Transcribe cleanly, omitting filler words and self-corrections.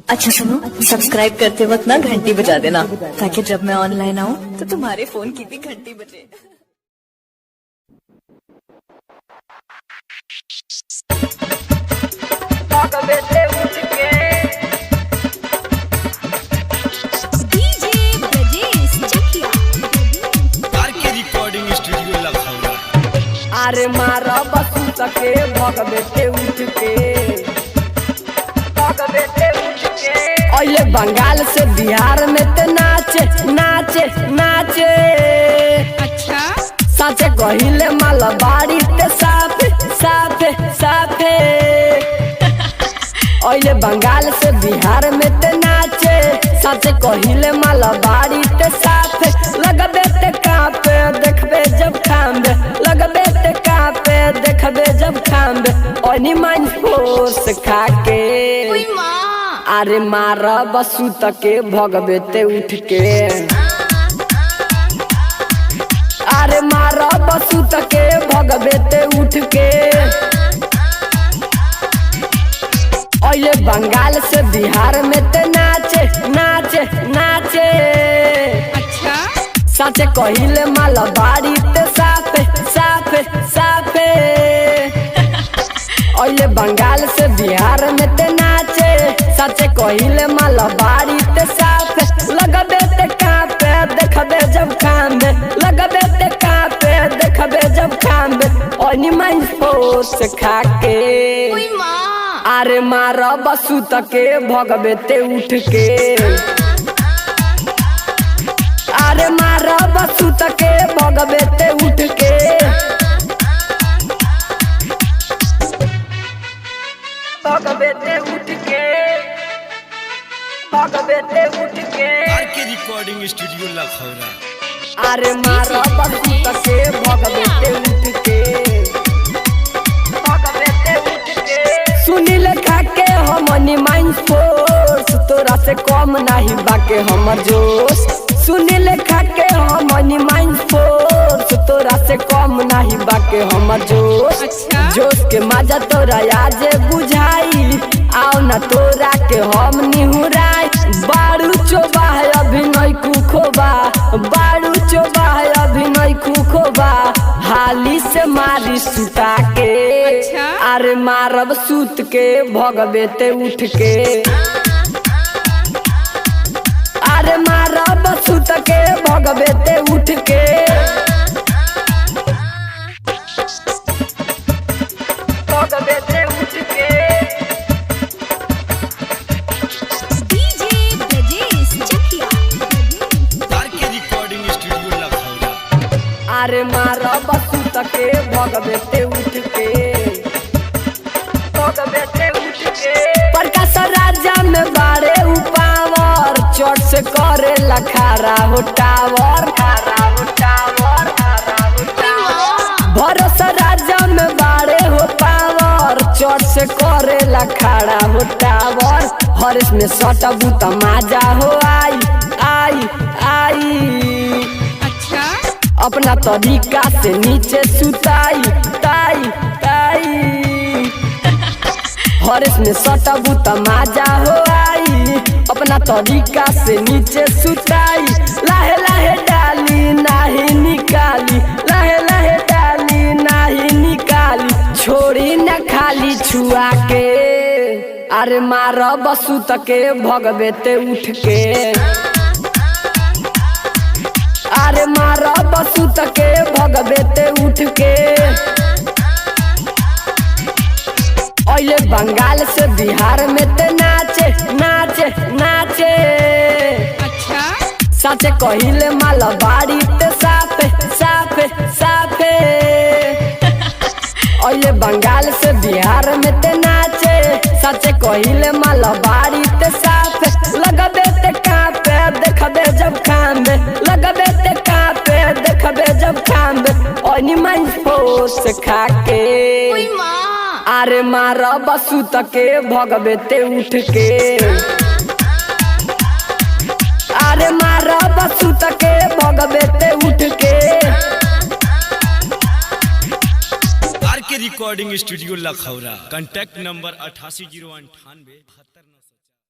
अच्छा सुनो, सब्सक्राइब करते वक्त ना घंटी बजा देना, ताकि जब मैं ऑनलाइन आऊँ तो तुम्हारे फोन की भी घंटी बजे। अरे मारा बसु सके भग बेटे उठ के अले बंगाल से बिहार में ते नाचे नाचे नाचे। अच्छा साचे कहिले मालबाड़ी ते साफे साफे साफे। अले बंगाल से बिहार में ते नाचे साचे कहिले मालबाड़ी ते साफे। लगबे ते कापे देखबे जब खांबे, लगबे ते कापे देखबे जब खांबे। ओनी मन फोर्स खाके अरे मारा बसु तके भगबे ते उठ के। अरे मारा बसु तके भगबे ते उठ के। ओले बंगाल से बिहार में ते नाचे नाचे नाचे। अच्छा साचे कहिले मालबाड़ी ते साफे साफे साफे। ओले बंगाल से बिहार में ते नाचे साचे कहिले मालबाड़ी ते साफे। लगबे ते कापे देखबे जब खांबे, लगबे ते कापे देखबे जब खांबे। ओनी मन फोर्स खाके अरे मारा बसु तके भगबे ते उठ के। अरे मारा बसु तके भगबे ते उठ के। भगबे ते उठ के भगबे ते उठ के। आरके रिकॉर्डिंग स्टूडियो लखौरा। अरे मारा बसु तके भगबे ते उठ के भगबे ते उठ के। सुनील खाके हमनी माइंड फोर्स तोरा से कम नहीं बाके हमर जोश। सुनील खाके हमनी माइंड फोर्स तोरा से कम नहीं बाके हमर जोश। अच्छा जोश के मजा तोरा आज बुझाई आओ ना तोरा के हम निहुराई। बारू चोबा है अभिनय कुखोबा, बारू चोबा है अभिनय कुखोबा। हाली से मारी सुता के अच्छा? अरे मारब सूत के भगबे ते उठ के। अरे मारब सूत के भगबे ते उठ के। भगबे ते उठ के आरके रिकॉर्डिंग स्टूडियो लखौरा। अरे मारा बसु तके भगबे ते उठ के भगबे ते उठ के। प्रकाश राजा में बारे उपावर चोट से करे लखारा हो टावर खारा हो टावर खारा हो टावर। भरोसा राजा में बारे हो पावर चोट से करे लखारा हो टावर। हर्ष में सटबू तमाजा हो आई आई आई। अच्छा अपना तरीका से नीचे सुताई ताई ताई। हर्ष में सटबू तमाजा हो आई अपना तरीका से नीचे सुताई। लाहे लाहे डाली नाही निकाली, लाहे लाहे डाली नाही निकाली। छोड़ी न खाली छुआ के अरे मारा बसु तके भगबे ते उठ के। अरे मारा बसु तके भगबे ते उठ के। ओले बंगाल से बिहार में ते नाचे नाचे नाचे। अच्छा साचे कहिले मालबाड़ी ते साफे साफे साफे। ओले बंगाल से बिहार में ते नाचे साचे कहिले मालबाड़ी ते साफे। लगबे ते कापे देखबे जब खांबे, लगबे ते कापे देखबे जब खांबे। ओनी मन फोर्स खाके अरे मारा बसु तके भगबे ते उठ के। अरे मारा बसु तके भगबे ते उठ के। आरके रिकॉर्डिंग स्टूडियो लखौरा। Contact number 880987।